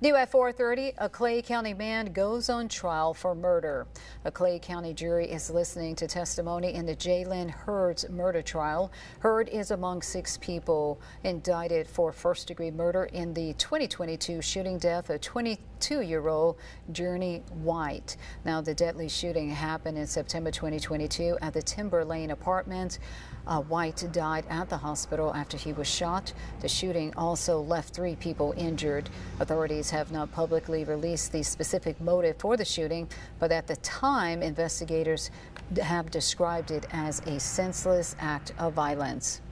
New at 4:30, a Clay County man goes on trial for murder. A Clay County jury is listening to testimony in the Jaylan Heard's murder trial. Heard is among 6 people indicted for first-degree murder in the 2022 shooting death of 22-year-old Journey White. Now, the deadly shooting happened in September 2022 at the Timber Lane apartment. White died at the hospital after he was shot. The shooting also left 3 people injured. Authorities have not publicly released the specific motive for the shooting, but at the time, investigators have described it as a senseless act of violence.